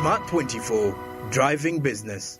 Smart 24, driving business.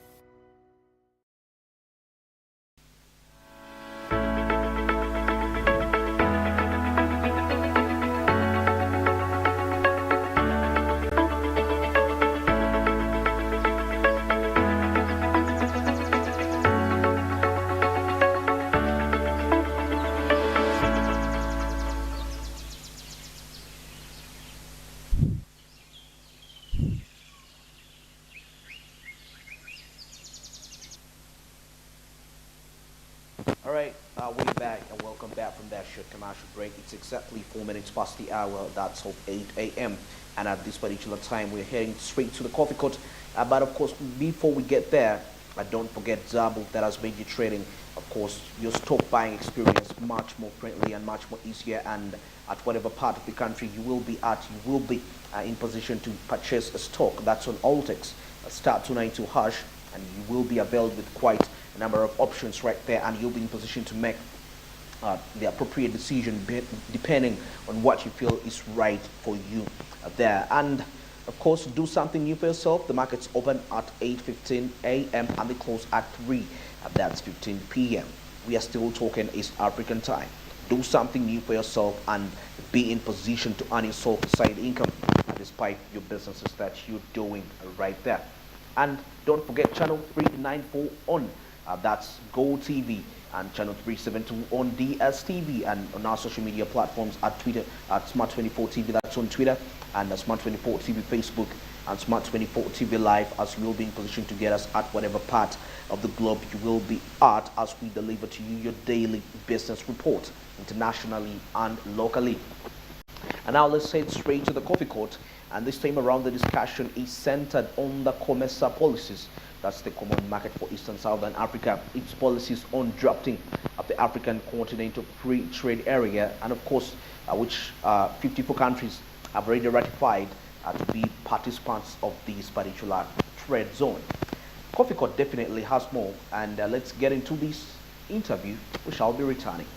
Alright, we're back and welcome back from that short commercial break. It's exactly 4 minutes past the hour, that's of 8 a.m. And at this particular time, we're heading straight to the coffee court. But of course, before we get there, don't forget Zabu that has made you trading. Of course, your stock buying experience much more friendly and much more easier. And at whatever part of the country you will be at, you will be in position to purchase a stock. That's on Altex. Star 292 hash, and you will be availed with quite a number of options right there, and you'll be in position to make the appropriate decision depending on what you feel is right for you there. And of course, do something new for yourself. The markets open at 8:15 a.m. and they close at 3. That's 15 p.m. We are still talking East African time. Do something new for yourself and be in position to earn yourself a side income despite your businesses that you're doing right there. And don't forget channel 394 on that's Go TV, and channel 372 on DSTV, and on our social media platforms at Twitter at Smart24 TV, that's on Twitter, and Smart24 TV Facebook, and Smart24 TV Live, as we will be in position to get us at whatever part of the globe you will be at as we deliver to you your daily business report internationally and locally. And now let's head straight to the coffee court, and this time around the discussion is centered on the COMESA policies. That's the Common Market for Eastern Southern Africa. Its policies on drafting of the African Continental Free Trade Area, and of course, which 54 countries have already ratified to be participants of this particular trade zone. Coffee Court definitely has more, and let's get into this interview. We shall be returning.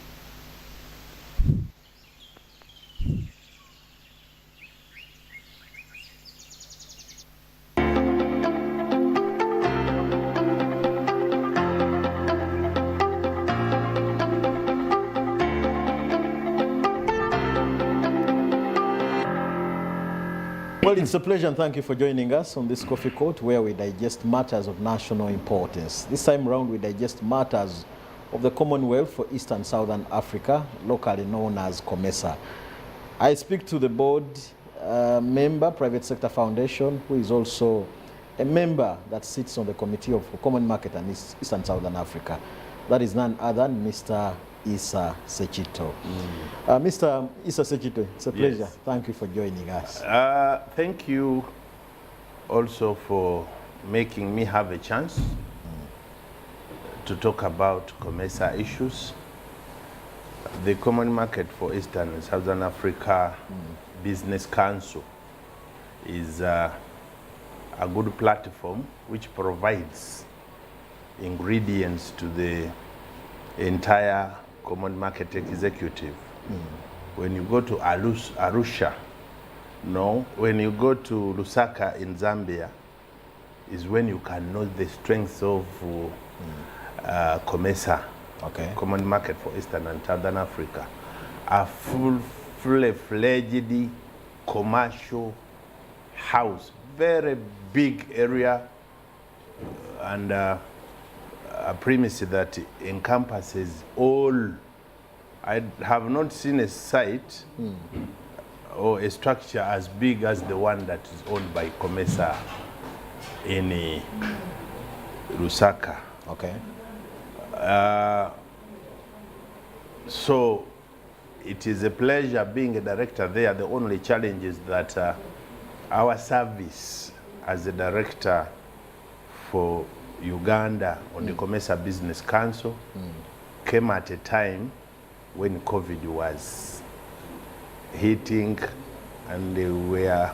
Well, it's a pleasure and thank you for joining us on this coffee court where we digest matters of national importance. This time around, we digest matters of the Commonwealth for East and Southern Africa, locally known as COMESA. I speak to the board member, Private Sector Foundation, who is also a member that sits on the Committee of Common Market and East and Southern Africa. That is none other than Mr. Issa Sechito. Mr. Issa Sechito, it's a pleasure. Yes. Thank you for joining us. Thank you also for making me have a chance to talk about COMESA issues. The Common Market for Eastern and Southern Africa Business Council is a good platform which provides ingredients to the entire Common Market Executive. When you go to Arusha, no, when you go to Lusaka in Zambia, is when you can know the strength of COMESA, Okay. Common Market for Eastern and Southern Africa. A full-fledged commercial house, very big area, and a premise that encompasses all. I have not seen a site or a structure as big as the one that is owned by COMESA in Lusaka. Okay. So it is a pleasure being a director there. The only challenge is that our service as a director for Uganda on the COMESA Business Council came at a time when COVID was hitting, and they were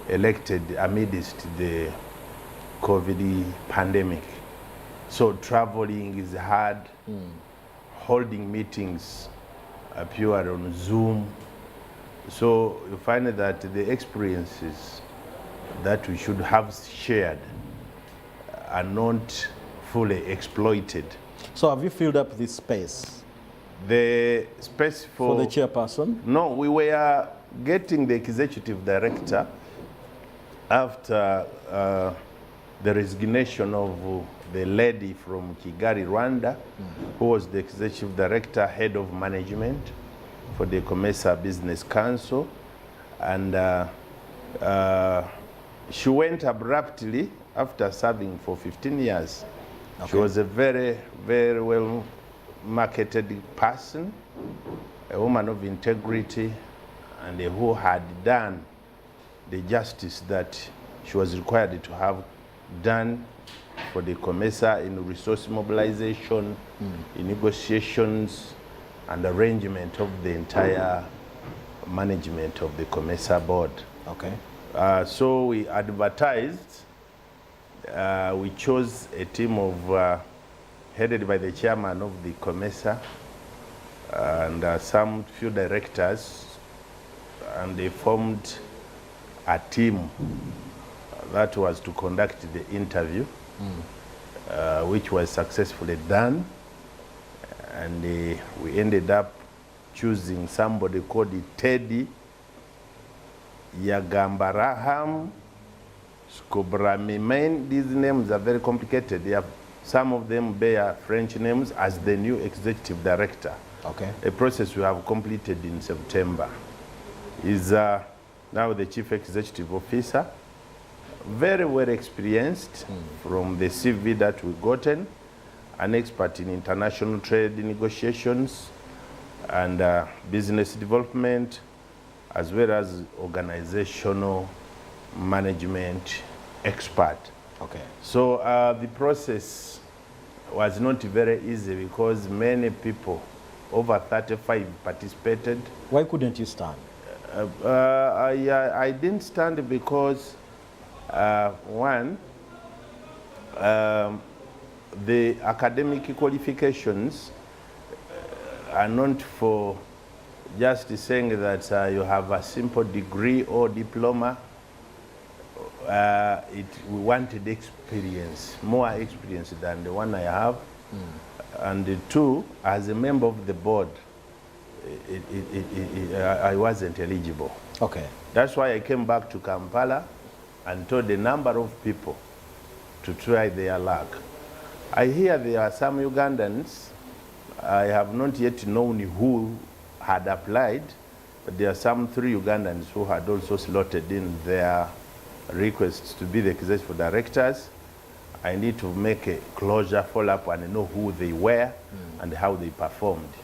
elected amidst the COVID pandemic. So traveling is hard, holding meetings appear on Zoom. So you find that the experiences that we should have shared are not fully exploited. So have you filled up this space The space for the chairperson? No, we were getting the executive director after the resignation of the lady from Kigali, Rwanda, who was the executive director, head of management for the COMESA Business Council. And she went abruptly after serving for 15 years. Okay. She was a very, very well marketed person, a woman of integrity, and who had done the justice that she was required to have done for the COMESA in resource mobilization, in negotiations, and arrangement of the entire management of the COMESA board. Okay. So we advertised, we chose a team of, headed by the chairman of the COMESA, and some few directors, and they formed a team that was to conduct the interview, which was successfully done. And we ended up choosing somebody called Teddy Yagambaraham Skobramimain. These names are very complicated. Some of them bear French names as the new executive director. Okay. A process we have completed in September. Is now the chief executive officer, very well experienced from the CV that we've gotten, an expert in international trade negotiations and business development, as well as organizational management expert. Okay. So the process was not very easy because many people, over 35, participated. Why couldn't you stand? I didn't stand because, one, the academic qualifications are not for just saying that you have a simple degree or diploma. We wanted experience, more experience than the one I have. And two, as a member of the board, I wasn't eligible. Okay. That's why I came back to Kampala and told a number of people to try their luck. I hear there are some Ugandans. I have not yet known who had applied, but there are some 3 Ugandans who had also slotted in their requests to be the executive directors. I need to make a closure follow-up and know who they were and how they performed.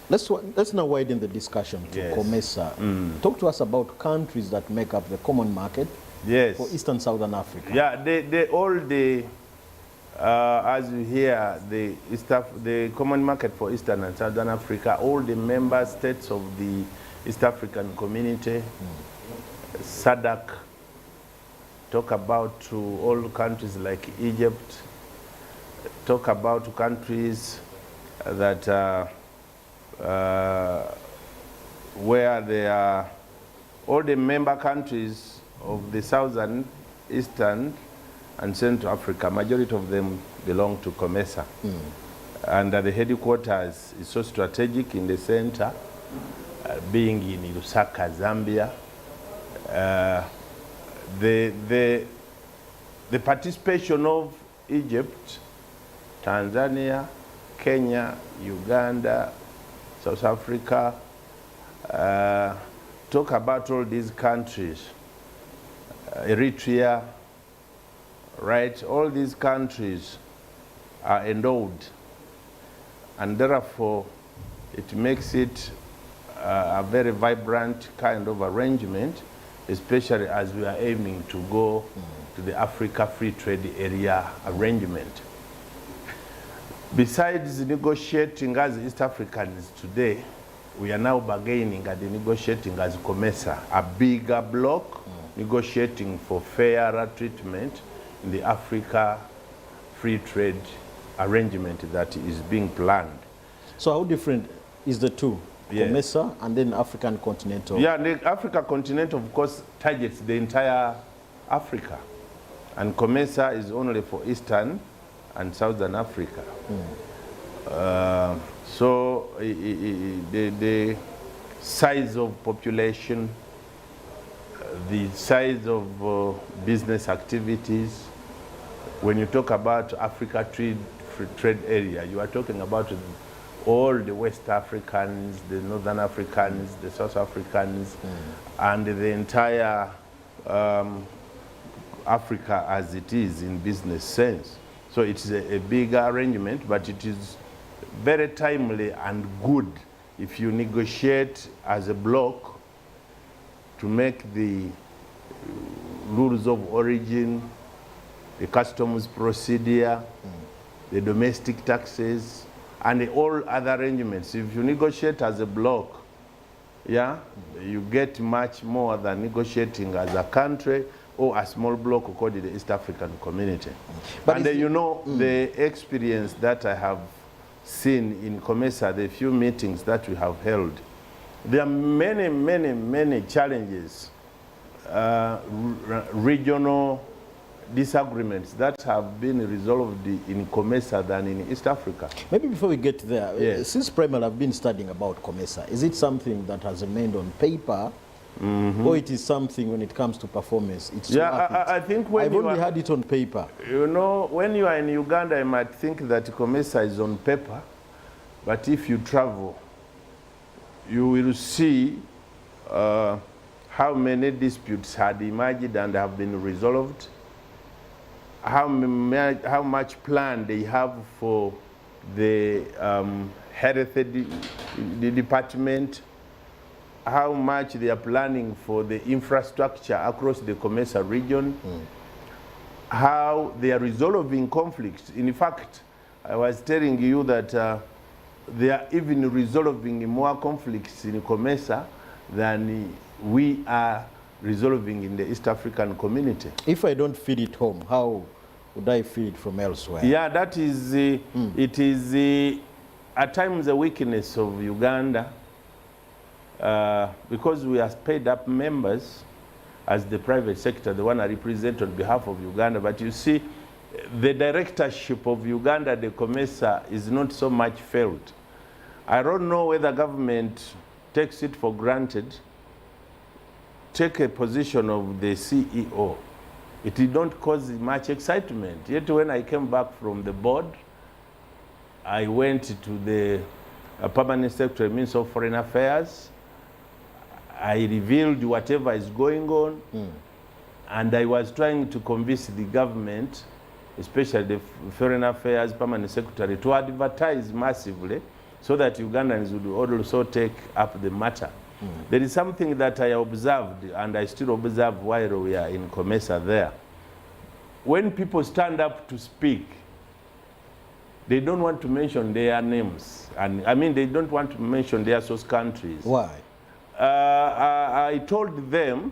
Let's now widen the discussion to Yes. COMESA. Talk to us about countries that make up the common market Yes. for Eastern Southern Africa. Yeah, all the as you hear, the common market for Eastern and Southern Africa, all the member states of the East African community, SADC, talk about to all countries like Egypt, talk about countries that where they are, all the member countries of the Southern, Eastern, and Central Africa, majority of them belong to COMESA. And the headquarters is so strategic in the center, being in Lusaka, Zambia. The participation of Egypt, Tanzania, Kenya, Uganda, South Africa, talk about all these countries, Eritrea, right? All these countries are endowed, and therefore it makes it a very vibrant kind of arrangement, especially as we are aiming to go to the Africa Free Trade Area arrangement. Besides negotiating as East Africans today, we are now bargaining and negotiating as COMESA, a bigger bloc, negotiating for fairer treatment in the Africa Free Trade arrangement that is being planned. So how different is the two? Yes. COMESA and then African continental? Yeah, the Africa continent, of course, targets the entire Africa. And COMESA is only for Eastern and Southern Africa. So the size of population, the size of business activities, when you talk about Africa trade area, you are talking about all the West Africans, the Northern Africans, the South Africans, and the entire Africa as it is in business sense. So it's a big arrangement, but it is very timely and good if you negotiate as a bloc to make the rules of origin, the customs procedure, the domestic taxes, and all other arrangements. If you negotiate as a bloc, yeah, you get much more than negotiating as a country or a small bloc called the East African Community. But and you know, the experience that I have seen in COMESA, the few meetings that we have held, there are many, many, many challenges, regional disagreements that have been resolved in COMESA than in East Africa. Maybe before we get there, yes. Since primarily I've been studying about COMESA, is it something that has remained on paper, or it is something when it comes to performance? It's I think when I've only had it on paper. You know, when you are in Uganda, you might think that COMESA is on paper, but if you travel, you will see how many disputes had emerged and have been resolved, how much plan they have for the health the department, how much they are planning for the infrastructure across the COMESA region, how they are resolving conflicts. In fact, I was telling you that they are even resolving more conflicts in COMESA than we are resolving in the East African community. If I don't feed it home, how would I feed it from elsewhere? Yeah, that is, it is at times a weakness of Uganda because we are paid up members as the private sector, the one I represent on behalf of Uganda. But you see, the directorship of Uganda, the COMESA, is not so much felt. I don't know whether government takes it for granted. Take a position of the CEO. It did not cause much excitement. Yet when I came back from the board, I went to the permanent secretary, Minister of Foreign Affairs. I revealed whatever is going on, and I was trying to convince the government, especially the Foreign Affairs permanent secretary, to advertise massively so that Ugandans would also take up the matter. There is something that I observed, and I still observe while we are in COMESA there. When people stand up to speak, they don't want to mention their names. And I mean, they don't want to mention their source countries. Why? I told them,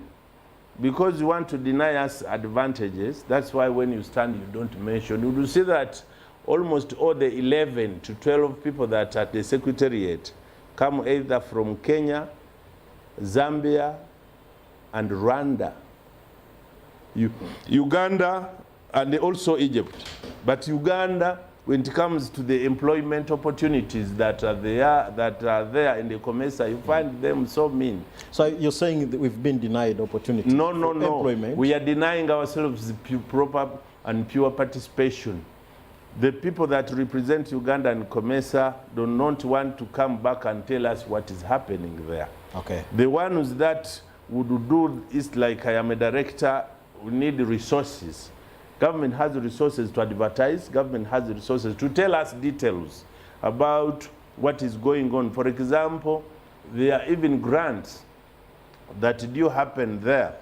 because you want to deny us advantages, that's why when you stand, you don't mention. You will see that almost all the 11 to 12 people that are at the Secretariat come either from Kenya, Zambia, and Rwanda. Uganda, and also Egypt. But Uganda, when it comes to the employment opportunities that are there in the COMESA, you find them so mean. So you're saying that we've been denied opportunity? No. Employment? We are denying ourselves proper and pure participation. The people that represent Uganda and COMESA do not want to come back and tell us what is happening there. Okay. The ones that would do is like, I am a director, we need resources. Government has the resources to advertise. Government has the resources to tell us details about what is going on. For example, there are even grants that do happen there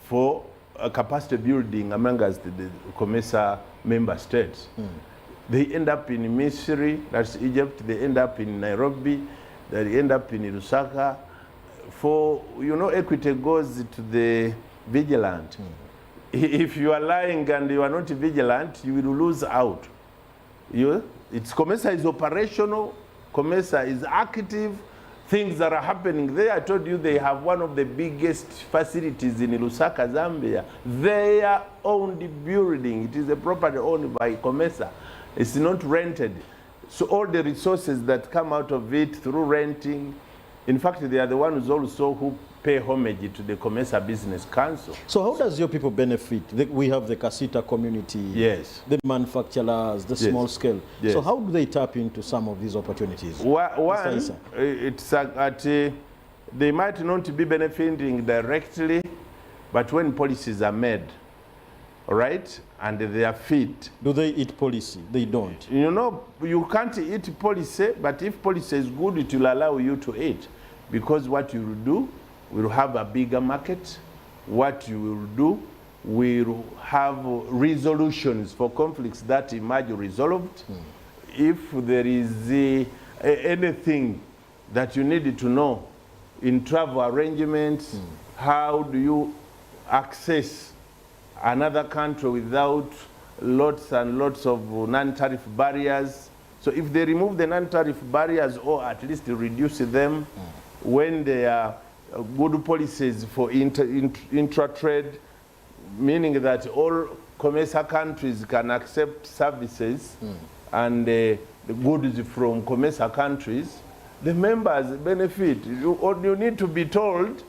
for capacity building among us, the COMESA member states. They end up in Missouri, that's Egypt. They end up in Nairobi. They end up in Lusaka. For, you know, equity goes to the vigilant. If you are lying and you are not vigilant, you will lose out. COMESA is operational. COMESA is active. things that are happening there. I told you they have one of the biggest facilities in Lusaka, Zambia. Their owned building. It is a property owned by COMESA. It's not rented. So all the resources that come out of it through renting, in fact, they are the ones also who pay homage to the COMESA Business Council. So how does your people benefit? We have the Kasita community, Yes. the manufacturers, the Yes. small scale. Yes. So how do they tap into some of these opportunities? One, Isa. it's they might not be benefiting directly, but when policies are made, all right, and they are fit. Do they eat policy? They don't. You know, you can't eat policy, but if policy is good, it will allow you to eat. Because what you will do, will have a bigger market. What you will do, will have resolutions for conflicts that emerge resolved. If there is anything that you need to know in travel arrangements, how do you access another country without lots and lots of non-tariff barriers. So if they remove the non-tariff barriers or at least reduce them, when there are good policies for intra-trade, meaning that all COMESA countries can accept services and the goods from COMESA countries, the members benefit. You need to be told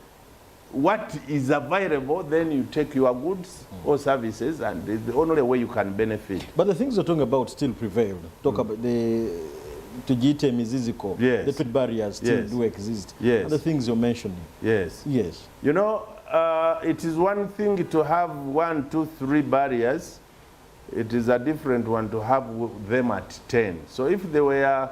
what is available, then you take your goods or services, and it's the only way you can benefit. But the things you're talking about still prevail. Talk about the Tujite Miziziko, Yes. the trade barriers still Yes. do exist. Yes. And the things you're mentioning. Yes. Yes. You know, it is one thing to have 1, 2, 3 barriers. It is a different one to have them at 10. So if there were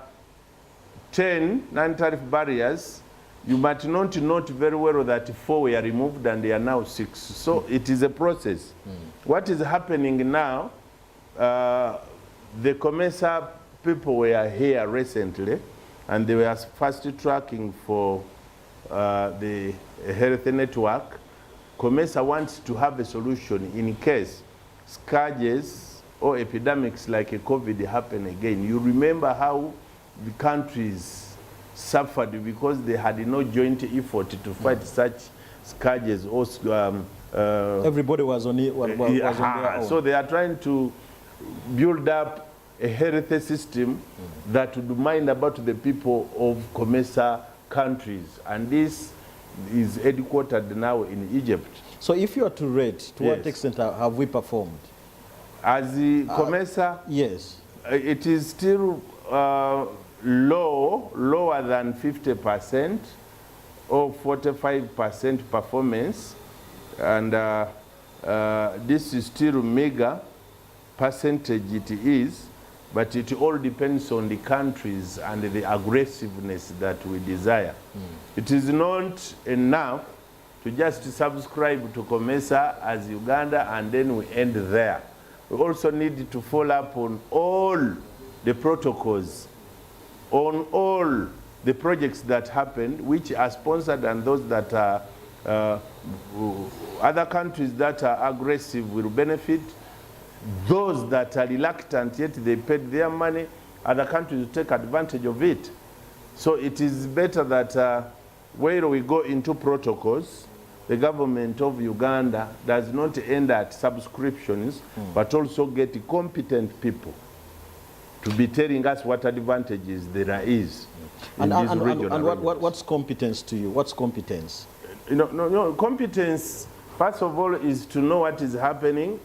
10 non-tariff barriers, you might not note very well that 4 were removed and they are now 6. So it is a process. What is happening now, the COMESA people were here recently and they were fast tracking for the health network. COMESA wants to have a solution in case scourges or epidemics like a COVID happen again. You remember how the countries suffered because they had no joint effort to fight such scourges. Or, Everybody was on it. Was on their own. so they are trying to build up a health system that would mind about the people of COMESA countries. And this is headquartered now in Egypt. So if you are to rate, to what Yes. extent have we performed? As the COMESA, Yes. it is still lower than 50% or 45% performance, and this is still meager percentage it is, but it all depends on the countries and the aggressiveness that we desire. It is not enough to just subscribe to COMESA as Uganda and then we end there. We also need to follow up on all the protocols, on all the projects that happened, which are sponsored, and those that are other countries that are aggressive will benefit. Those that are reluctant, yet they paid their money, other countries will take advantage of it. So it is better that where we go into protocols, the government of Uganda does not end at subscriptions, but also get competent people to be telling us what advantages there is in these regional areas. What's competence to you? What's competence? No, competence, first of all, is to know what is happening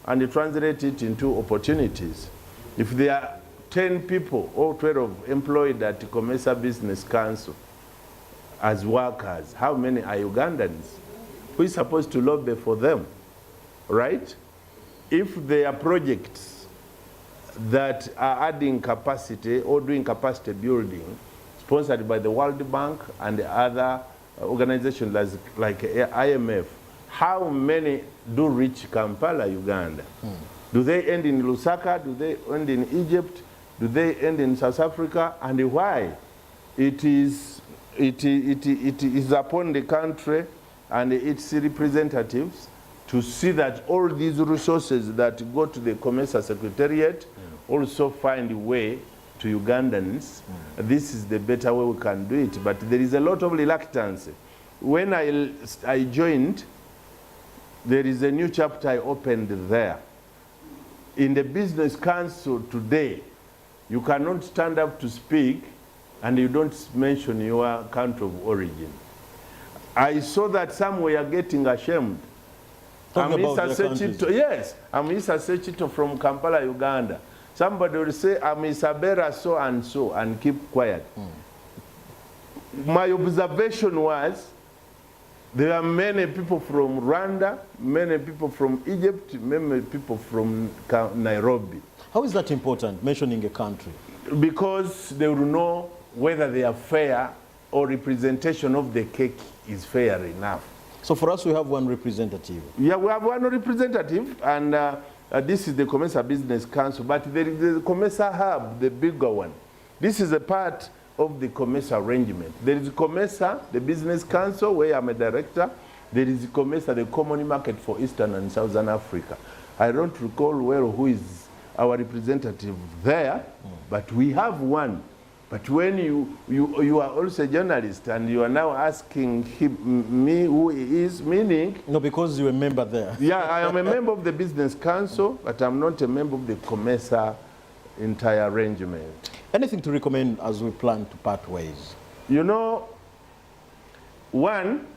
and translate it into opportunities. If there are 10 people or 12 employed at the COMESA Business Council as workers, how many are Ugandans? Who is supposed to lobby for them, right? If there are projects that are adding capacity or doing capacity building, sponsored by the World Bank and the other organizations like IMF, how many do reach Kampala, Uganda? Do they end in Lusaka? Do they end in Egypt? Do they end in South Africa? And why? It is upon the country and its representatives to see that all these resources that go to the COMESA Secretariat also find a way to Ugandans, this is the better way we can do it. But there is a lot of reluctance. When I joined, there is a new chapter I opened there. In the Business Council today, you cannot stand up to speak and you don't mention your country of origin. I saw that some were getting ashamed. Talking about their countries. Yes, I'm Issa Sechito from Kampala, Uganda. Somebody will say, I'm Isabella so and keep quiet. My observation was, there are many people from Rwanda, many people from Egypt, many people from Nairobi. How is that important, mentioning a country? Because they will know whether they are fair or representation of the cake is fair enough. So for us, we have one representative. Yeah, we have one representative, and this is the COMESA Business Council, but there is the COMESA Hub, the bigger one. This is a part of the COMESA arrangement. There is COMESA, the Business Council, where I'm a director. There is COMESA, the Common Market for Eastern and Southern Africa. I don't recall well who is our representative there, but we have one. But when you are also a journalist and you are now asking me who he is, meaning... No, because you're a member there. Yeah, I am a member of the Business Council, but I'm not a member of the COMESA entire arrangement. Anything to recommend as we plan to part ways? You know, one,